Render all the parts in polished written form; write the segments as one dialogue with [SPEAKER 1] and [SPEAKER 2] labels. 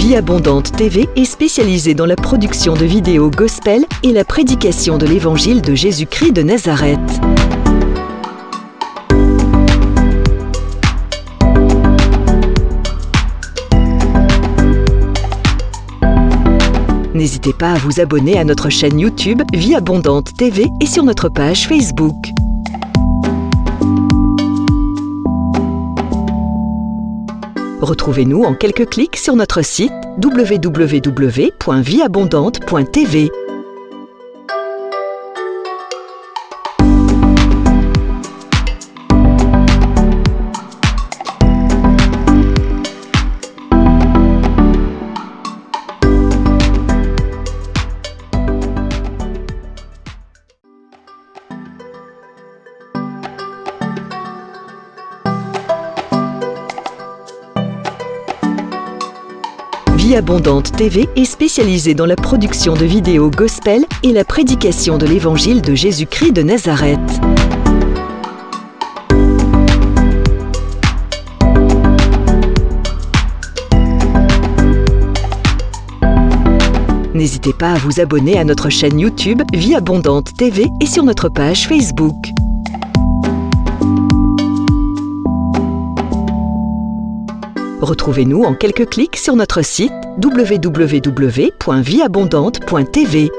[SPEAKER 1] Vie Abondante TV est spécialisée dans la production de vidéos gospel et la prédication de l'évangile de Jésus-Christ de Nazareth. N'hésitez pas à vous abonner à notre chaîne YouTube Vie Abondante TV et sur notre page Facebook. Retrouvez-nous en quelques clics sur notre site www.vieabondante.tv. Vie Abondante TV est spécialisée dans la production de vidéos gospel et la prédication de l'évangile de Jésus-Christ de Nazareth. N'hésitez pas à vous abonner à notre chaîne YouTube Vie Abondante TV et sur notre page Facebook. Retrouvez-nous en quelques clics sur notre site www.vieabondante.tv.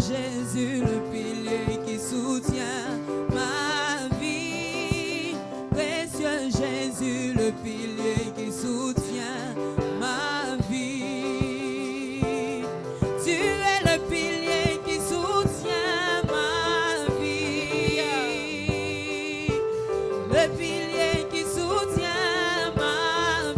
[SPEAKER 2] Jésus, le pilier qui soutient ma vie. Précieux Jésus, le pilier qui soutient ma vie. Tu es le pilier qui soutient ma vie. Le pilier qui soutient ma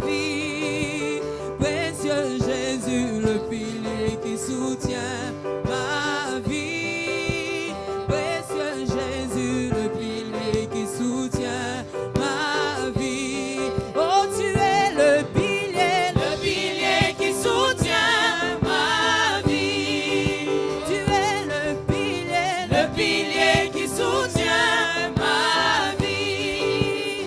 [SPEAKER 2] vie. Précieux Jésus, le pilier qui soutient ma vie, précieux Jésus, le pilier qui soutient ma vie. Oh, tu es le pilier qui soutient ma vie. Tu es le pilier qui soutient ma vie.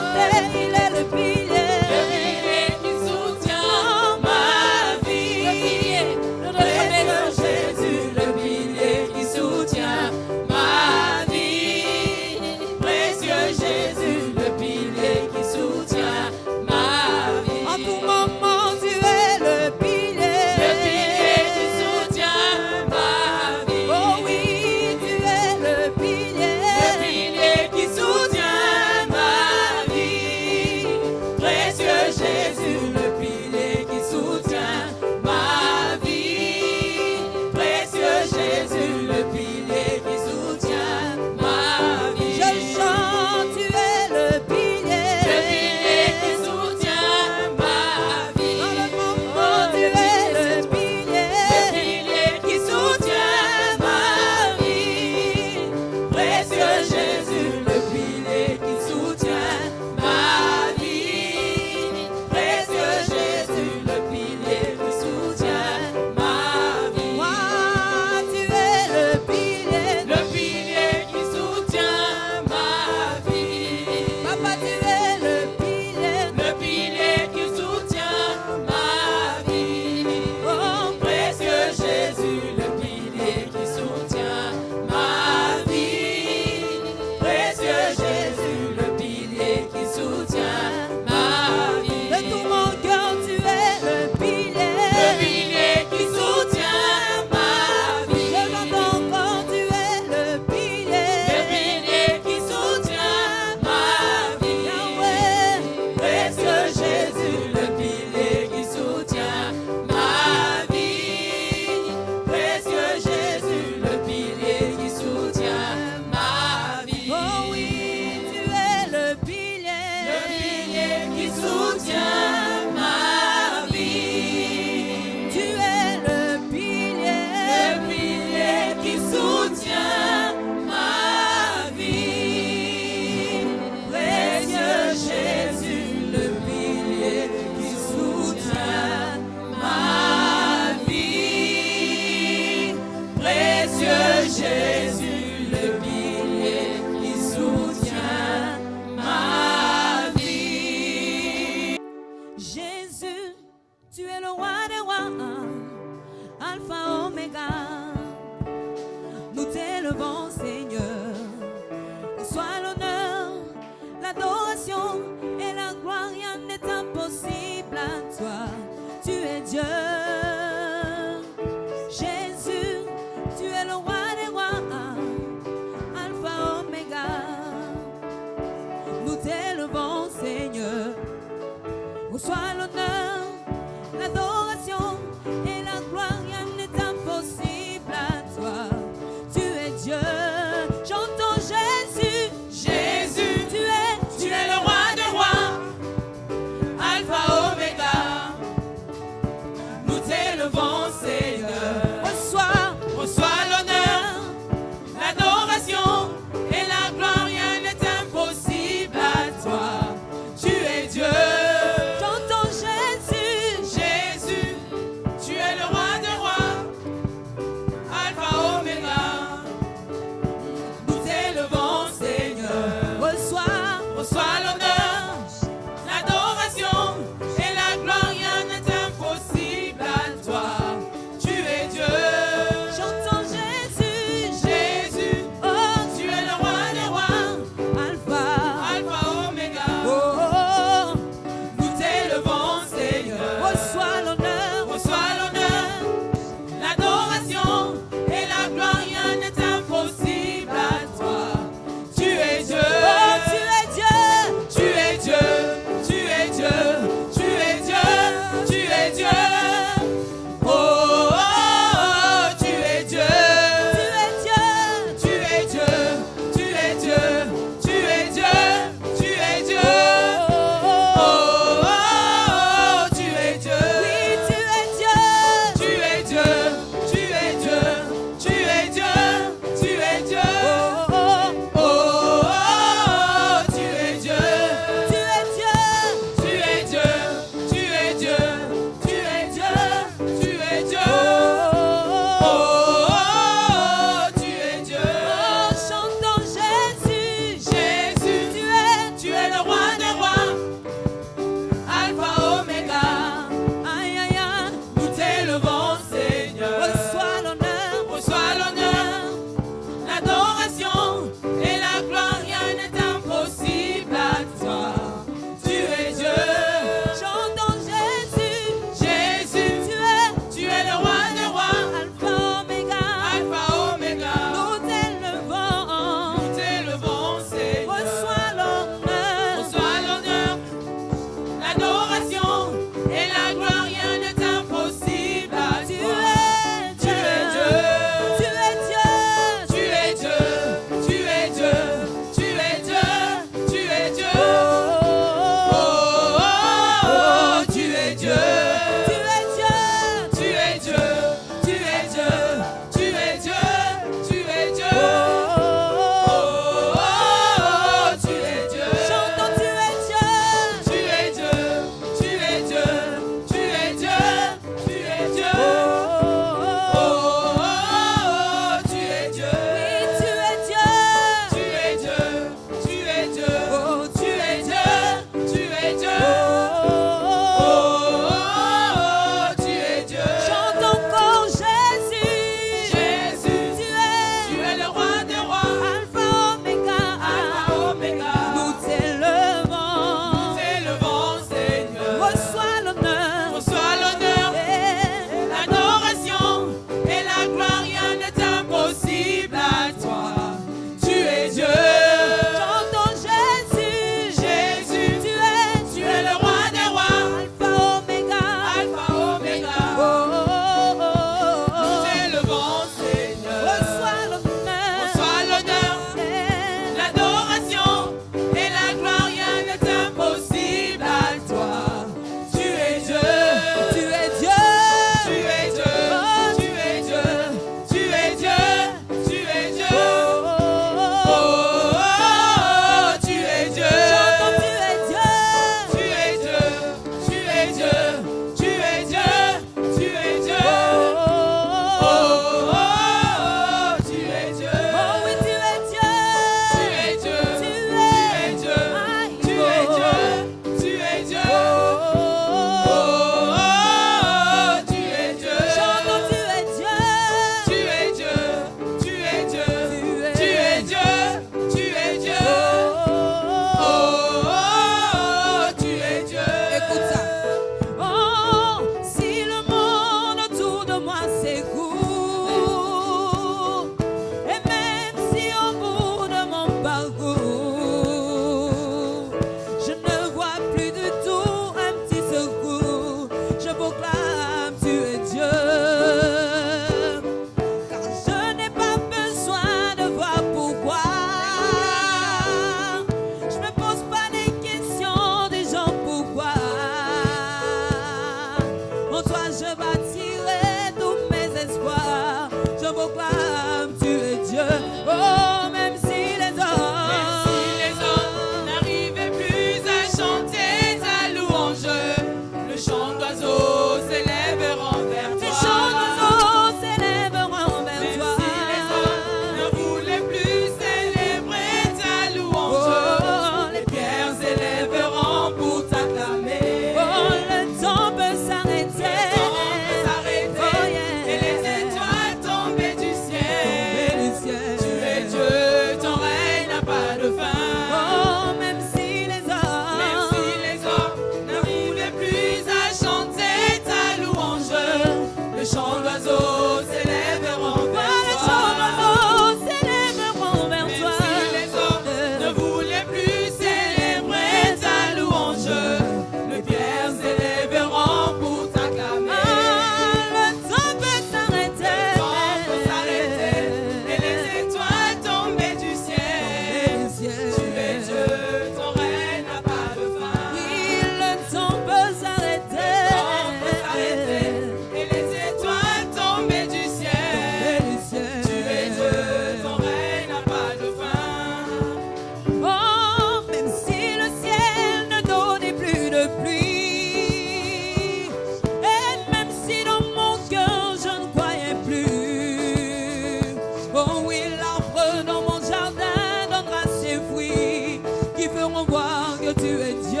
[SPEAKER 2] tu es Dieu.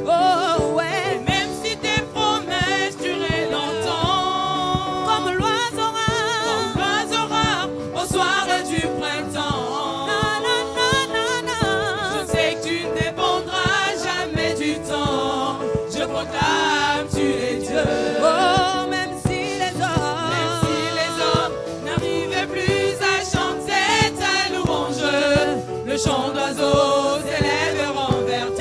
[SPEAKER 2] Oh ouais. Et même si tes promesses duraient longtemps, comme l'oiseau rare au soir du printemps. Je sais que tu ne dépendras jamais du temps. Je proclame, tu es Dieu. Oh, même si les hommes n'arrivaient plus à chanter ta louange, le chant d'oiseaux s'élèveront vers toi.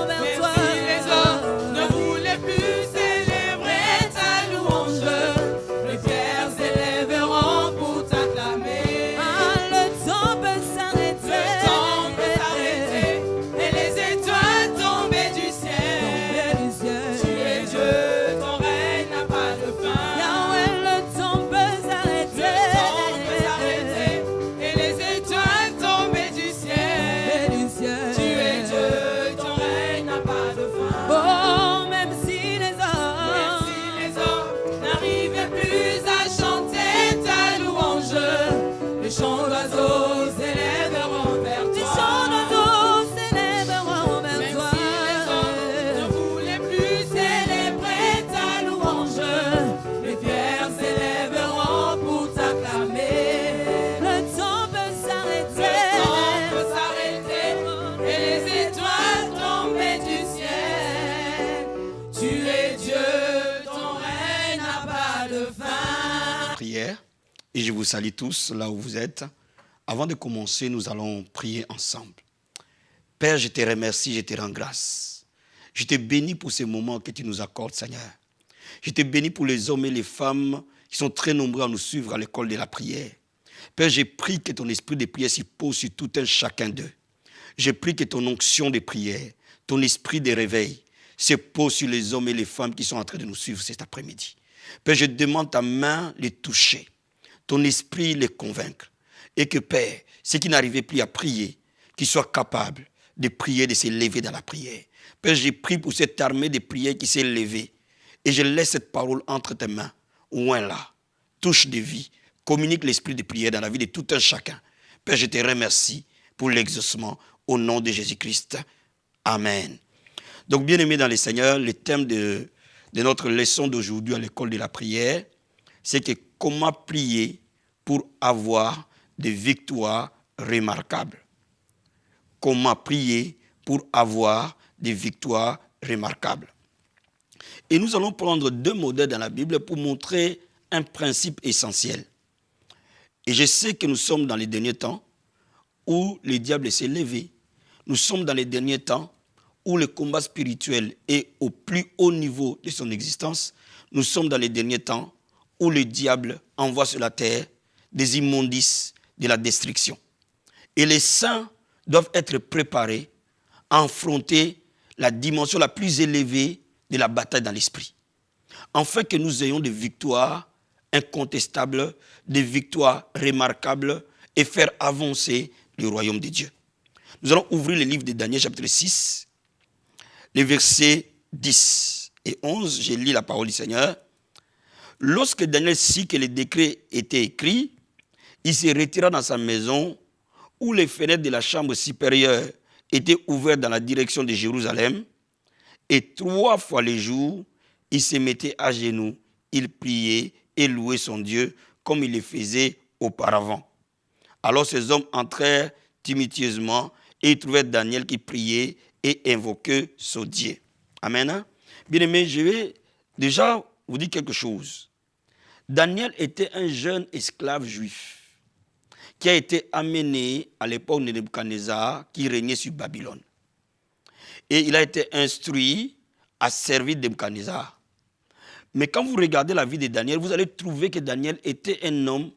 [SPEAKER 2] Même si les hommes ne voulaient plus célébrer ta louange, les pierres s'élèveront pour t'acclamer. Le temps peut s'arrêter et les étoiles tomber du ciel. Tu es Dieu, ton règne n'a pas de fin. Yahweh, le temps peut s'arrêter et les étoiles tomber du ciel. Tu es Dieu, ton règne n'a pas de fin. Oh, même si les hommes n'arrivaient plus à chanter ta louange, les chants d'oiseaux s'élèveront vers toi. Même si les hommes ne voulaient plus célébrer ta louange, les pierres s'élèveront pour t'acclamer. Le temps peut s'arrêter et les étoiles tomber du ciel. Tu es Dieu, ton règne n'a pas de fin.
[SPEAKER 3] Prière, et je vous salue tous là où vous êtes. Avant de commencer, nous allons prier ensemble. Père, je te remercie, je te rends grâce. Je te bénis pour ces moments que tu nous accordes, Seigneur. Je te bénis pour les hommes et les femmes qui sont très nombreux à nous suivre à l'école de la prière. Père, j'ai prie que ton esprit de prière s'y pose sur tout un chacun d'eux. Je prie que ton onction de prière, ton esprit de réveil, se pose sur les hommes et les femmes qui sont en train de nous suivre cet après-midi. Père, je demande ta main les toucher, ton esprit les convaincre. Et que, Père, ceux qui n'arrivaient plus à prier, qu'ils soient capables de prier, de se lever dans la prière. Père, j'ai prié pour cette armée de prière qui s'est levée. Et je laisse cette parole entre tes mains, loin là, touche de vie, communique l'esprit de prière dans la vie de tout un chacun. Père, je te remercie pour l'exaucement au nom de Jésus-Christ. Amen. Donc, bien-aimés dans le Seigneur, le thème de notre leçon d'aujourd'hui à l'école de la prière, c'est que comment prier pour avoir des victoires remarquables. Comment prier pour avoir des victoires remarquables. Et nous allons prendre deux modèles dans la Bible pour montrer un principe essentiel. Et je sais que nous sommes dans les derniers temps où le diable s'est levé. Nous sommes dans les derniers temps où le combat spirituel est au plus haut niveau de son existence. Nous sommes dans les derniers temps où le diable envoie sur la terre des immondices, de la destruction. Et les saints doivent être préparés à affronter la dimension la plus élevée de la bataille dans l'esprit. Afin que nous ayons des victoires incontestables, des victoires remarquables et faire avancer le royaume de Dieu. Nous allons ouvrir le livre de Daniel chapitre 6, les versets 10 et 11. Je lis la parole du Seigneur. Lorsque Daniel sut que le décret était écrit, il se retira dans sa maison où les fenêtres de la chambre supérieure étaient ouvertes dans la direction de Jérusalem. Et 3 fois le jour, il se mettait à genoux, il priait et louait son Dieu comme il le faisait auparavant. Alors ces hommes entrèrent tumultueusement et ils trouvèrent Daniel qui priait et invoquait son Dieu. Amen. Bien-aimés, je vais déjà vous dire quelque chose. Daniel était un jeune esclave juif qui a été amené à l'époque de Nebuchadnezzar qui régnait sur Babylone. Et il a été instruit à servir Nebuchadnezzar. Mais quand vous regardez la vie de Daniel, vous allez trouver que Daniel était un homme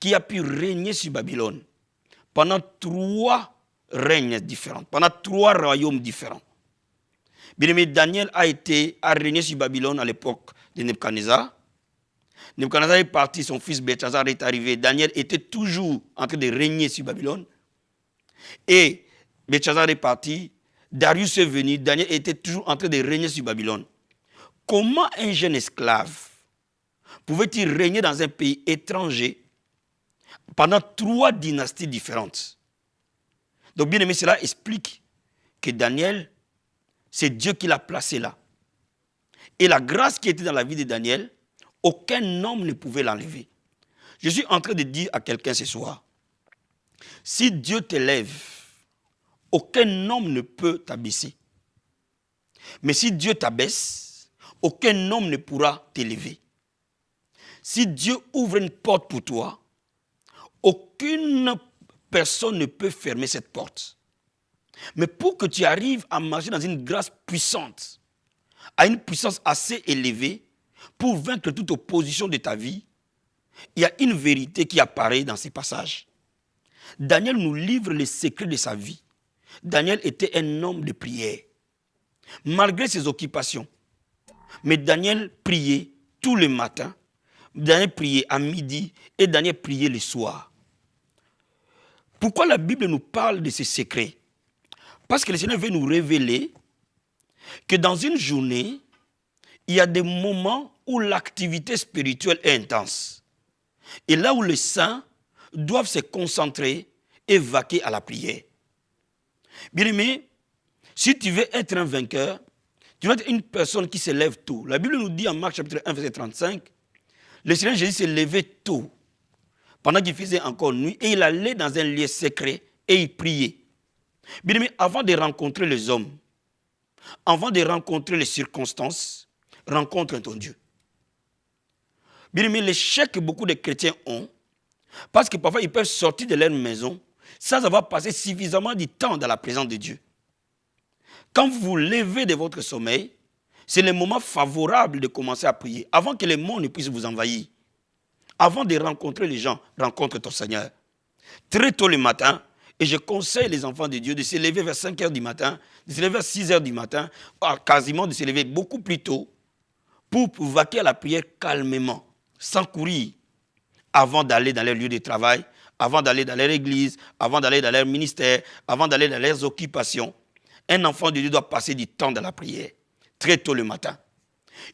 [SPEAKER 3] qui a pu régner sur Babylone pendant 3 règnes différents, pendant 3 royaumes différents. Bien-aimé, Daniel a régné sur Babylone à l'époque de Nebuchadnezzar. Nebuchadnezzar est parti, son fils Belchazzar est arrivé. Daniel était toujours en train de régner sur Babylone. Et Belchazzar est parti, Darius est venu, Daniel était toujours en train de régner sur Babylone. Comment un jeune esclave pouvait-il régner dans un pays étranger pendant 3 dynasties différentes? Donc, bien aimé, cela explique que Daniel, c'est Dieu qui l'a placé là. Et la grâce qui était dans la vie de Daniel, aucun homme ne pouvait l'enlever. Je suis en train de dire à quelqu'un ce soir, si Dieu t'élève, aucun homme ne peut t'abaisser. Mais si Dieu t'abaisse, aucun homme ne pourra t'élever. Si Dieu ouvre une porte pour toi, aucune personne ne peut fermer cette porte. Mais pour que tu arrives à marcher dans une grâce puissante, à une puissance assez élevée, pour vaincre toute opposition de ta vie, il y a une vérité qui apparaît dans ces passages. Daniel nous livre les secrets de sa vie. Daniel était un homme de prière, malgré ses occupations. Mais Daniel priait tous les matins, Daniel priait à midi et Daniel priait le soir. Pourquoi la Bible nous parle de ces secrets? Parce que le Seigneur veut nous révéler que dans une journée, il y a des moments où l'activité spirituelle est intense. Et là où les saints doivent se concentrer et vaquer à la prière. Bien-aimé, si tu veux être un vainqueur, tu dois être une personne qui se lève tôt. La Bible nous dit en Marc chapitre 1, verset 35, le Seigneur Jésus s'est levé tôt, pendant qu'il faisait encore nuit, et il allait dans un lieu secret et il priait. Bien-aimé, avant de rencontrer les hommes, avant de rencontrer les circonstances, rencontre ton Dieu. Bien-aimé, l'échec que beaucoup de chrétiens ont, parce que parfois ils peuvent sortir de leur maison sans avoir passé suffisamment de temps dans la présence de Dieu. Quand vous vous levez de votre sommeil, c'est le moment favorable de commencer à prier, avant que le monde ne puisse vous envahir. Avant de rencontrer les gens, rencontre ton Seigneur. Très tôt le matin, et je conseille les enfants de Dieu de se lever vers 5 heures du matin, de se lever vers 6 heures du matin, quasiment de se lever beaucoup plus tôt, pour vaquer à la prière calmement, sans courir, avant d'aller dans leur lieu de travail, avant d'aller dans leur église, avant d'aller dans leur ministère, avant d'aller dans leurs occupations. Un enfant de Dieu doit passer du temps dans la prière, très tôt le matin.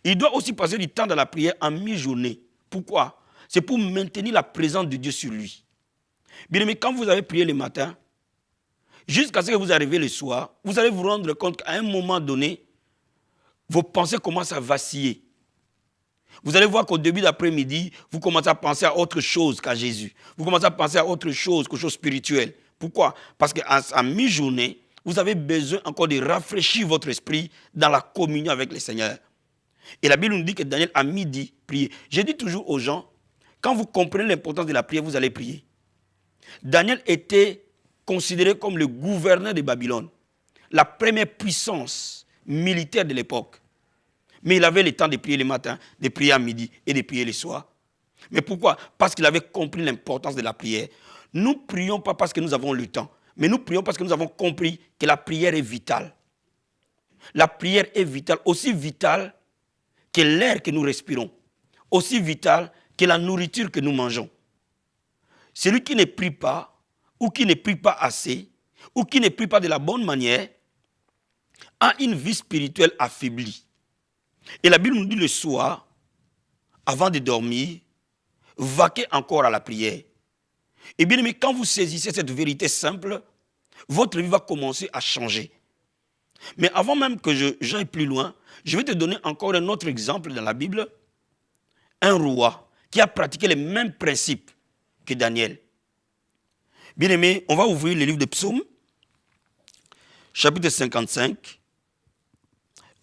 [SPEAKER 3] Il doit aussi passer du temps dans la prière en mi-journée. Pourquoi? C'est pour maintenir la présence de Dieu sur lui. Bien aimé, quand vous avez prié le matin, jusqu'à ce que vous arrivez le soir, vous allez vous rendre compte qu'à un moment donné, vos pensées commencent à vaciller. Vous allez voir qu'au début d'après-midi, vous commencez à penser à autre chose qu'à Jésus. Vous commencez à penser à autre chose qu'aux choses spirituelles. Pourquoi? Parce qu'à mi-journée, vous avez besoin encore de rafraîchir votre esprit dans la communion avec le Seigneur. Et la Bible nous dit que Daniel, à midi, priait. Je dis toujours aux gens, quand vous comprenez l'importance de la prière, vous allez prier. Daniel était considéré comme le gouverneur de Babylone, la première puissance militaire de l'époque. Mais il avait le temps de prier le matin, de prier à midi et de prier le soir. Mais pourquoi? Parce qu'il avait compris l'importance de la prière. Nous ne prions pas parce que nous avons le temps, mais nous prions parce que nous avons compris que la prière est vitale. La prière est vitale, aussi vitale que l'air que nous respirons, aussi vitale que la nourriture que nous mangeons. Celui qui ne prie pas, ou qui ne prie pas assez, ou qui ne prie pas de la bonne manière, a une vie spirituelle affaiblie. Et la Bible nous dit le soir, avant de dormir, vaquez encore à la prière. Et bien aimé, quand vous saisissez cette vérité simple, votre vie va commencer à changer. Mais avant même que j'aille plus loin, je vais te donner encore un autre exemple dans la Bible. Un roi qui a pratiqué les mêmes principes que Daniel. Bien aimé, on va ouvrir le livre de Psaumes, chapitre 55,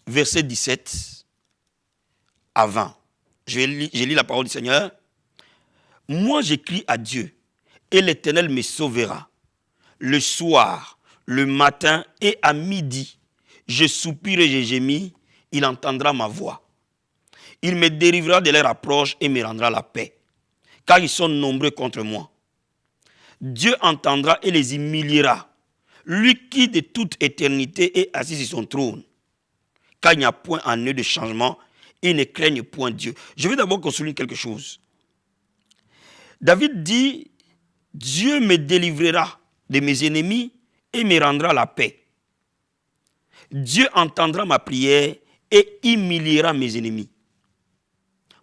[SPEAKER 3] verset 17 à 20. Je lis la parole du Seigneur. Moi, j'écris à Dieu, et l'Éternel me sauvera. Le soir, le matin et à midi, je soupire et je gémis, il entendra ma voix. Il me délivrera de leur approche et me rendra la paix, car ils sont nombreux contre moi. Dieu entendra et les humiliera, lui qui de toute éternité est assis sur son trône, car il n'y a point en eux de changement, ils ne craignent point Dieu. Je veux d'abord qu'on souligne quelque chose. David dit, Dieu me délivrera de mes ennemis et me rendra la paix. Dieu entendra ma prière et humiliera mes ennemis.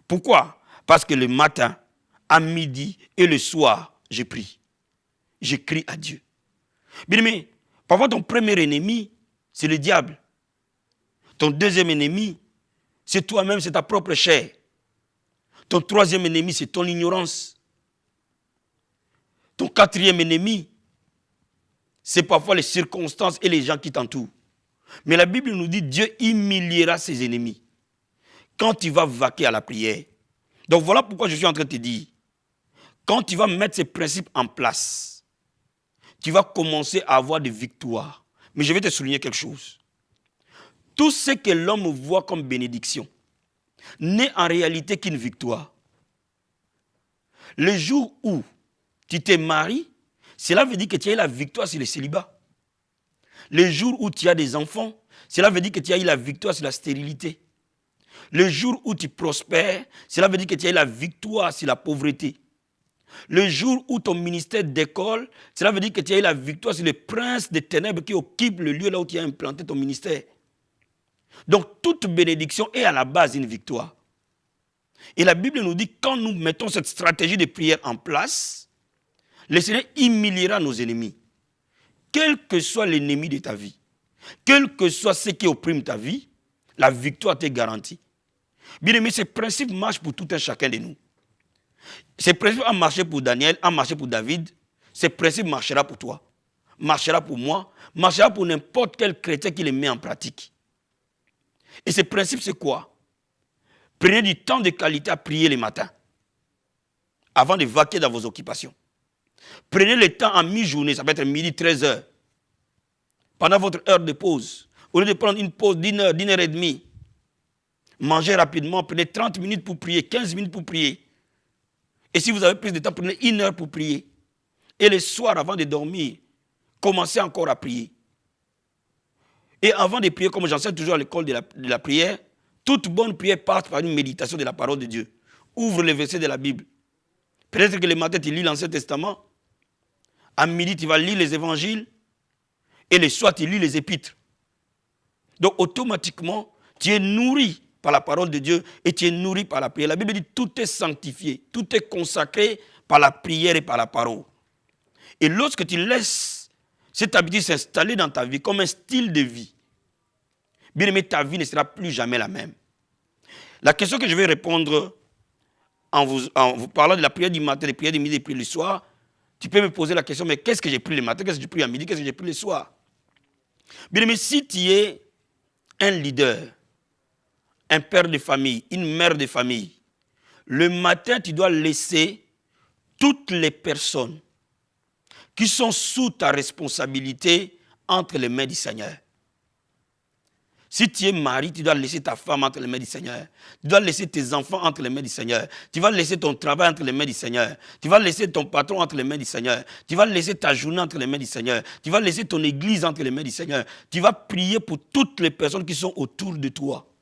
[SPEAKER 3] Pourquoi? Parce que le matin, à midi et le soir, je prie. Je crie à Dieu. Bien aimé, parfois ton premier ennemi, c'est le diable. Ton deuxième ennemi, c'est toi-même, c'est ta propre chair. Ton troisième ennemi, c'est ton ignorance. Ton quatrième ennemi, c'est parfois les circonstances et les gens qui t'entourent. Mais la Bible nous dit, Dieu humiliera ses ennemis quand tu vas vaquer à la prière. Donc voilà pourquoi je suis en train de te dire, quand tu vas mettre ces principes en place, tu vas commencer à avoir des victoires. Mais je vais te souligner quelque chose. Tout ce que l'homme voit comme bénédiction n'est en réalité qu'une victoire. Le jour où tu te maries, cela veut dire que tu as eu la victoire sur le célibat. Le jour où tu as des enfants, cela veut dire que tu as eu la victoire sur la stérilité. Le jour où tu prospères, cela veut dire que tu as eu la victoire sur la pauvreté. Le jour où ton ministère décolle, cela veut dire que tu as eu la victoire sur le prince des ténèbres qui occupe le lieu là où tu as implanté ton ministère. Donc toute bénédiction est à la base une victoire. Et la Bible nous dit, quand nous mettons cette stratégie de prière en place, le Seigneur humiliera nos ennemis. Quel que soit l'ennemi de ta vie, quel que soit ce qui opprime ta vie, la victoire t'est garantie. Bien aimé, ce principe marche pour tout un chacun de nous. Ce principe a marché pour Daniel, a marché pour David. Ce principe marchera pour toi, marchera pour moi, marchera pour n'importe quel chrétien qui le met en pratique. Et ce principe, c'est quoi? Prenez du temps de qualité à prier le matin, avant de vaquer dans vos occupations. Prenez le temps en mi-journée, ça peut être midi, 13h, pendant votre heure de pause. Au lieu de prendre une pause d'1 heure, d'1 heure et demie, mangez rapidement, prenez 30 minutes pour prier, 15 minutes pour prier. Et si vous avez plus de temps, prenez 1 heure pour prier. Et le soir, avant de dormir, commencez encore à prier. Et avant de prier, comme j'enseigne toujours à l'école de la prière, toute bonne prière passe par une méditation de la parole de Dieu. Ouvre les versets de la Bible. Peut-être que le matin, tu lis l'Ancien Testament. À midi, tu vas lire les évangiles. Et le soir, tu lis les épîtres. Donc, automatiquement, tu es nourri par la parole de Dieu et tu es nourri par la prière. La Bible dit tout est sanctifié, tout est consacré par la prière et par la parole. Et lorsque tu laisses cette habitude s'installer dans ta vie comme un style de vie, bien aimé, ta vie ne sera plus jamais la même. La question que je vais répondre en vous parlant de la prière du matin, des prières du midi et des prières du soir, tu peux me poser la question, mais qu'est-ce que j'ai pris le matin, qu'est-ce que j'ai pris à midi, qu'est-ce que j'ai pris le soir? Bien aimé, si tu es un leader, un père de famille, une mère de famille, le matin, tu dois laisser toutes les personnes qui sont sous ta responsabilité entre les mains du Seigneur. Si tu es mari, tu dois laisser ta femme entre les mains du Seigneur. Tu dois laisser tes enfants entre les mains du Seigneur. Tu vas laisser ton travail entre les mains du Seigneur. Tu vas laisser ton patron entre les mains du Seigneur. Tu vas laisser ta journée entre les mains du Seigneur. Tu vas laisser ton église entre les mains du Seigneur. Tu vas prier pour toutes les personnes qui sont autour de toi.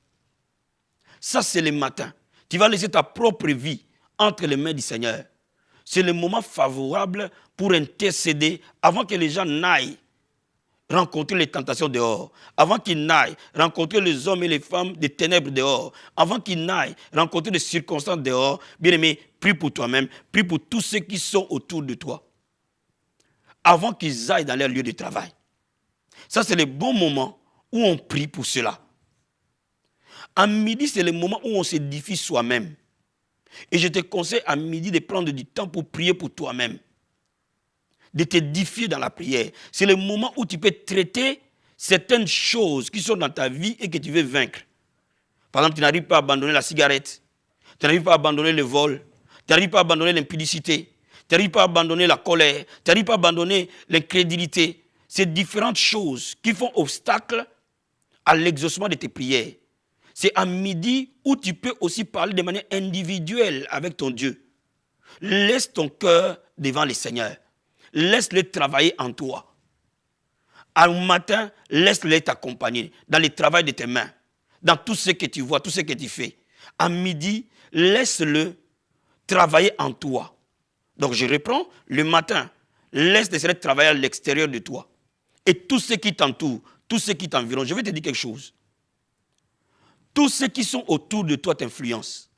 [SPEAKER 3] Ça, c'est le matin. Tu vas laisser ta propre vie entre les mains du Seigneur. C'est le moment favorable pour intercéder avant que les gens n'aillent rencontrer les tentations dehors, avant qu'ils n'aillent rencontrer les hommes et les femmes des ténèbres dehors, avant qu'ils n'aillent rencontrer les circonstances dehors. Bien aimé, prie pour toi-même, prie pour tous ceux qui sont autour de toi, avant qu'ils aillent dans leur lieu de travail. Ça, c'est le bon moment où on prie pour cela. À midi, c'est le moment où on s'édifie soi-même. Et je te conseille à midi de prendre du temps pour prier pour toi-même, de t'édifier dans la prière. C'est le moment où tu peux traiter certaines choses qui sont dans ta vie et que tu veux vaincre. Par exemple, tu n'arrives pas à abandonner la cigarette, tu n'arrives pas à abandonner le vol, tu n'arrives pas à abandonner l'impudicité, tu n'arrives pas à abandonner la colère, tu n'arrives pas à abandonner l'incrédulité. C'est différentes choses qui font obstacle à l'exaucement de tes prières. C'est à midi où tu peux aussi parler de manière individuelle avec ton Dieu. Laisse ton cœur devant le Seigneur. Laisse-le travailler en toi. Au matin, laisse-le t'accompagner dans le travail de tes mains, dans tout ce que tu vois, tout ce que tu fais. À midi, laisse-le travailler en toi. Donc je reprends, le matin, laisse-le travailler à l'extérieur de toi. Et tout ce qui t'entoure, tout ce qui t'environne, je vais te dire quelque chose. Tous ceux qui sont autour de toi t'influencent,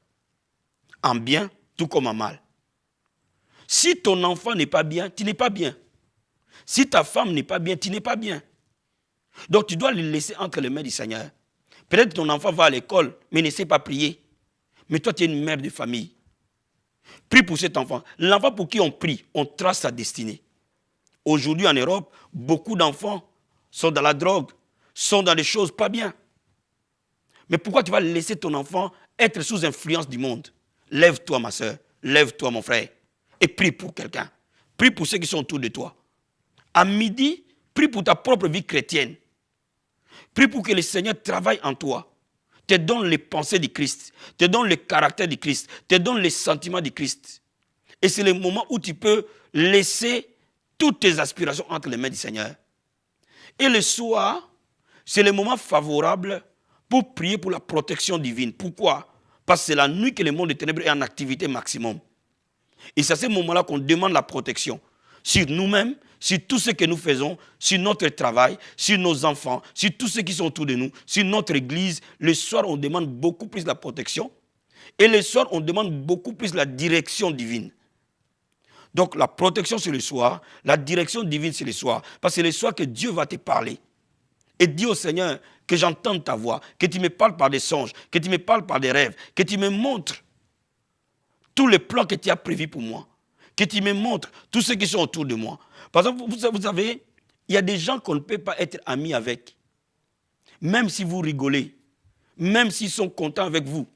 [SPEAKER 3] en bien tout comme en mal. Si ton enfant n'est pas bien, tu n'es pas bien. Si ta femme n'est pas bien, tu n'es pas bien. Donc tu dois le laisser entre les mains du Seigneur. Peut-être que ton enfant va à l'école, mais ne sait pas prier. Mais toi, tu es une mère de famille. Prie pour cet enfant. L'enfant pour qui on prie, on trace sa destinée. Aujourd'hui en Europe, beaucoup d'enfants sont dans la drogue, sont dans des choses pas bien. Mais pourquoi tu vas laisser ton enfant être sous influence du monde? Lève-toi ma soeur, lève-toi mon frère et prie pour quelqu'un. Prie pour ceux qui sont autour de toi. À midi, prie pour ta propre vie chrétienne. Prie pour que le Seigneur travaille en toi. Te donne les pensées du Christ, te donne le caractère du Christ, te donne les sentiments du Christ. Et c'est le moment où tu peux laisser toutes tes aspirations entre les mains du Seigneur. Et le soir, c'est le moment favorable pour prier pour la protection divine. Pourquoi? Parce que c'est la nuit que le monde des ténèbres est en activité maximum. Et c'est à ce moment-là qu'on demande la protection sur nous-mêmes, sur tout ce que nous faisons, sur notre travail, sur nos enfants, sur tous ceux qui sont autour de nous, sur notre église. Le soir, on demande beaucoup plus la protection. Et le soir, on demande beaucoup plus la direction divine. Donc, la protection, c'est le soir. La direction divine, c'est le soir. Parce que c'est le soir que Dieu va te parler. Et dis au Seigneur que j'entende ta voix, que tu me parles par des songes, que tu me parles par des rêves, que tu me montres tous les plans que tu as prévus pour moi, que tu me montres tous ceux qui sont autour de moi. Par exemple, vous savez, il y a des gens qu'on ne peut pas être amis avec. Même si vous rigolez, même s'ils sont contents avec vous.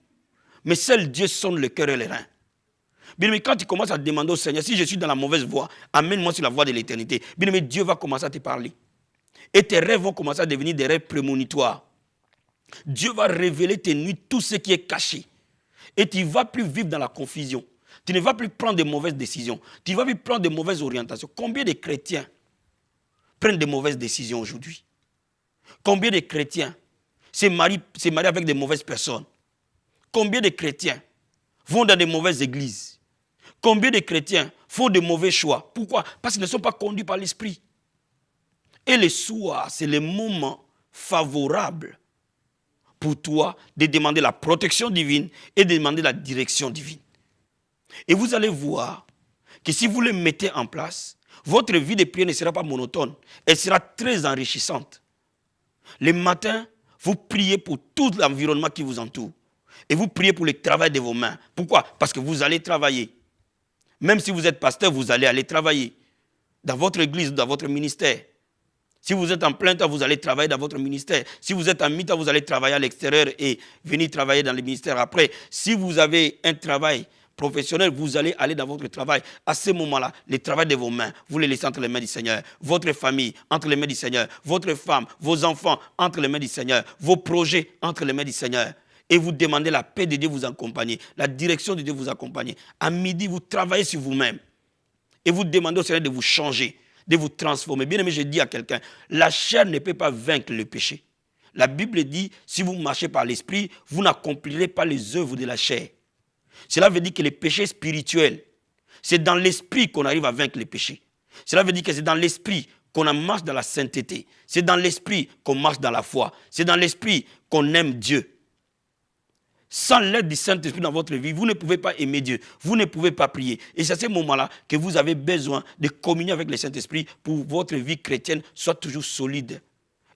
[SPEAKER 3] Mais seul Dieu sonde le cœur et les reins. Bien aimé, quand tu commences à demander au Seigneur, si je suis dans la mauvaise voie, amène-moi sur la voie de l'éternité. Bien aimé, Dieu va commencer à te parler. Et tes rêves vont commencer à devenir des rêves prémonitoires. Dieu va révéler tes nuits, tout ce qui est caché. Et tu ne vas plus vivre dans la confusion. Tu ne vas plus prendre de mauvaises décisions. Tu ne vas plus prendre de mauvaises orientations. Combien de chrétiens prennent de mauvaises décisions aujourd'hui? Combien de chrétiens se marient avec de mauvaises personnes? Combien de chrétiens vont dans de mauvaises églises? Combien de chrétiens font de mauvais choix? Pourquoi? Parce qu'ils ne sont pas conduits par l'esprit. Et le soir, c'est le moment favorable pour toi de demander la protection divine et de demander la direction divine. Et vous allez voir que si vous le mettez en place, votre vie de prière ne sera pas monotone, elle sera très enrichissante. Le matin, vous priez pour tout l'environnement qui vous entoure. Et vous priez pour le travail de vos mains. Pourquoi? Parce que vous allez travailler. Même si vous êtes pasteur, vous allez aller travailler dans votre église, dans votre ministère. Si vous êtes en plein temps, vous allez travailler dans votre ministère. Si vous êtes en mi-temps, vous allez travailler à l'extérieur et venir travailler dans le ministère après. Si vous avez un travail professionnel, vous allez aller dans votre travail. À ce moment-là, le travail de vos mains, vous le laissez entre les mains du Seigneur. Votre famille, entre les mains du Seigneur. Votre femme, vos enfants, entre les mains du Seigneur. Vos projets, entre les mains du Seigneur. Et vous demandez la paix de Dieu vous accompagner, la direction de Dieu vous accompagner. À midi, vous travaillez sur vous-même. Et vous demandez au Seigneur de vous changer, de vous transformer. Bien aimé, je dis à quelqu'un, la chair ne peut pas vaincre le péché. La Bible dit, si vous marchez par l'esprit, vous n'accomplirez pas les œuvres de la chair. Cela veut dire que le péché spirituel, c'est dans l'esprit qu'on arrive à vaincre le péché. Cela veut dire que c'est dans l'esprit qu'on marche dans la sainteté. C'est dans l'esprit qu'on marche dans la foi. C'est dans l'esprit qu'on aime Dieu. Sans l'aide du Saint-Esprit dans votre vie, vous ne pouvez pas aimer Dieu. Vous ne pouvez pas prier. Et c'est à ce moment-là que vous avez besoin de communier avec le Saint-Esprit pour que votre vie chrétienne soit toujours solide.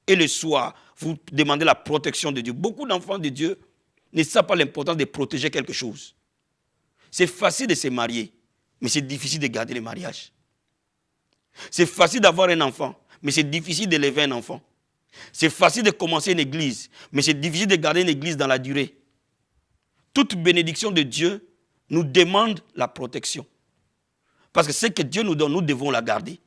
[SPEAKER 3] Et le soir, vous demandez la protection de Dieu. Beaucoup d'enfants de Dieu ne savent pas l'importance de protéger quelque chose. C'est facile de se marier, mais c'est difficile de garder le mariage. C'est facile d'avoir un enfant, mais c'est difficile d'élever un enfant. C'est facile de commencer une église, mais c'est difficile de garder une église dans la durée. Toute bénédiction de Dieu nous demande la protection. Parce que ce que Dieu nous donne, nous devons la garder.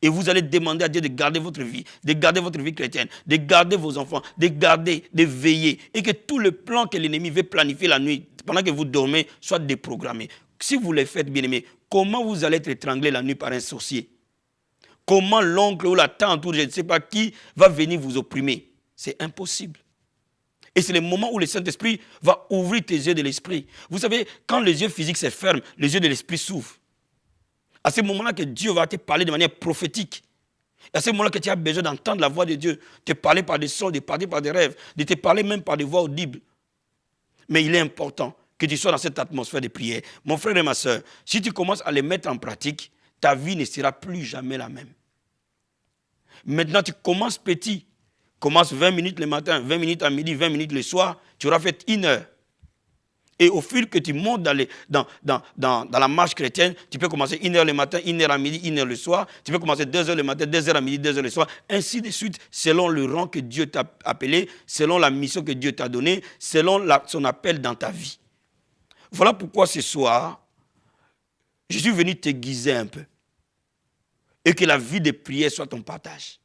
[SPEAKER 3] Et vous allez demander à Dieu de garder votre vie chrétienne, de garder vos enfants, de garder, de veiller. Et que tout le plan que l'ennemi veut planifier la nuit, pendant que vous dormez, soit déprogrammé. Si vous le faites, bien aimé, comment vous allez être étranglé la nuit par un sorcier? Comment l'oncle ou la tante ou je ne sais pas qui va venir vous opprimer? C'est impossible. Et c'est le moment où le Saint-Esprit va ouvrir tes yeux de l'esprit. Vous savez, quand les yeux physiques se ferment, les yeux de l'esprit s'ouvrent. À ce moment-là que Dieu va te parler de manière prophétique. Et à ce moment-là que tu as besoin d'entendre la voix de Dieu, te parler par des sons, de parler par des rêves, de te parler même par des voix audibles. Mais il est important que tu sois dans cette atmosphère de prière. Mon frère et ma soeur, si tu commences à les mettre en pratique, ta vie ne sera plus jamais la même. Maintenant, tu commences petit. Commence 20 minutes le matin, 20 minutes à midi, 20 minutes le soir. Tu auras fait 1 heure. Et au fil que tu montes dans la marche chrétienne, tu peux commencer 1 heure le matin, 1 heure à midi, 1 heure le soir. Tu peux commencer 2 heures le matin, 2 heures à midi, 2 heures le soir. Ainsi de suite, selon le rang que Dieu t'a appelé, selon la mission que Dieu t'a donnée, selon son appel dans ta vie. Voilà pourquoi ce soir, je suis venu t'aiguiser un peu. Et que la vie de prière soit ton partage.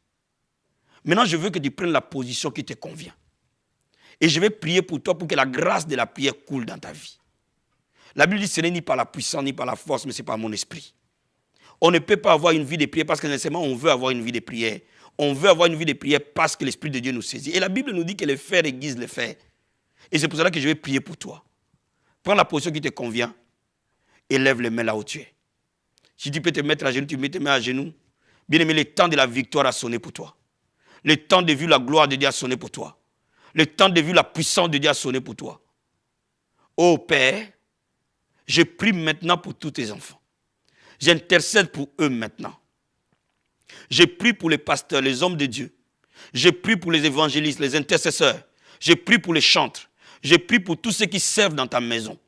[SPEAKER 3] Maintenant, je veux que tu prennes la position qui te convient. Et je vais prier pour toi pour que la grâce de la prière coule dans ta vie. La Bible dit que ce n'est ni par la puissance, ni par la force, mais c'est par mon esprit. On ne peut pas avoir une vie de prière parce que nécessairement on veut avoir une vie de prière. On veut avoir une vie de prière parce que l'Esprit de Dieu nous saisit. Et la Bible nous dit que le fer aiguise le fer. Et c'est pour cela que je vais prier pour toi. Prends la position qui te convient et lève les mains là où tu es. Si tu peux te mettre à genoux, tu mets tes mains à genoux. Bien aimé, le temps de la victoire a sonné pour toi. Le temps de vivre la gloire de Dieu a sonné pour toi. Le temps de vivre la puissance de Dieu a sonné pour toi. Ô Père, je prie maintenant pour tous tes enfants. J'intercède pour eux maintenant. Je prie pour les pasteurs, les hommes de Dieu. Je prie pour les évangélistes, les intercesseurs. Je prie pour les chantres. Je prie pour tous ceux qui servent dans ta maison.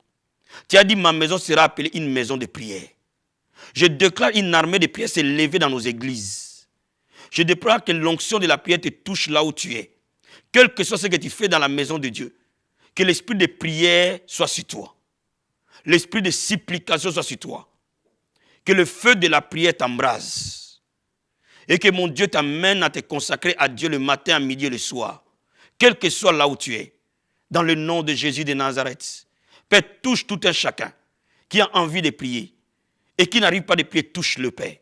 [SPEAKER 3] Tu as dit, ma maison sera appelée une maison de prière. Je déclare une armée de prière s'élever dans nos églises. Je déclare que l'onction de la prière te touche là où tu es. Quel que soit ce que tu fais dans la maison de Dieu, que l'esprit de prière soit sur toi. L'esprit de supplication soit sur toi. Que le feu de la prière t'embrase. Et que mon Dieu t'amène à te consacrer à Dieu le matin, à midi et le soir. Quel que soit là où tu es. Dans le nom de Jésus de Nazareth. Père, touche tout un chacun qui a envie de prier. Et qui n'arrive pas de prier, touche le Père.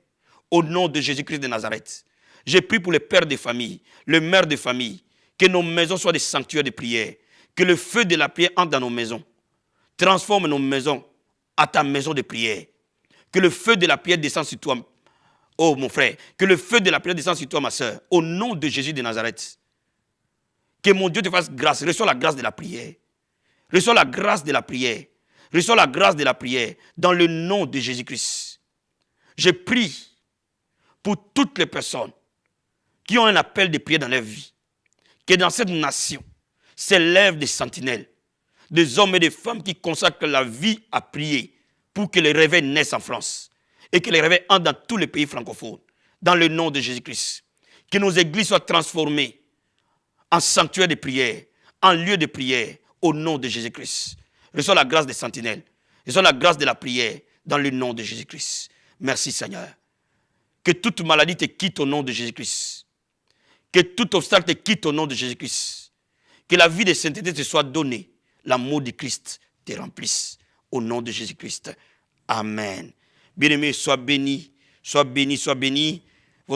[SPEAKER 3] Au nom de Jésus-Christ de Nazareth. Je prie pour les pères de famille, les mères de famille. Que nos maisons soient des sanctuaires de prière. Que le feu de la prière entre dans nos maisons. Transforme nos maisons à ta maison de prière. Que le feu de la prière descende sur toi, oh mon frère. Que le feu de la prière descende sur toi, ma soeur. Au nom de Jésus de Nazareth. Que mon Dieu te fasse grâce. Reçois la grâce de la prière. Reçois la grâce de la prière. Reçois la grâce de la prière. Dans le nom de Jésus-Christ. Je prie pour toutes les personnes qui ont un appel de prière dans leur vie. Que dans cette nation s'élèvent des sentinelles. Des hommes et des femmes qui consacrent la vie à prier pour que les réveils naissent en France et que les réveils entrent dans tous les pays francophones. Dans le nom de Jésus-Christ. Que nos églises soient transformées en sanctuaires de prière, en lieux de prière, au nom de Jésus-Christ. Reçois la grâce des sentinelles. Reçois la grâce de la prière dans le nom de Jésus-Christ. Merci Seigneur. Que toute maladie te quitte au nom de Jésus-Christ. Que tout obstacle te quitte au nom de Jésus-Christ. Que la vie de sainteté te soit donnée. L'amour de Christ te remplisse. Au nom de Jésus-Christ. Amen. Bien-aimé, sois béni, sois béni, sois béni.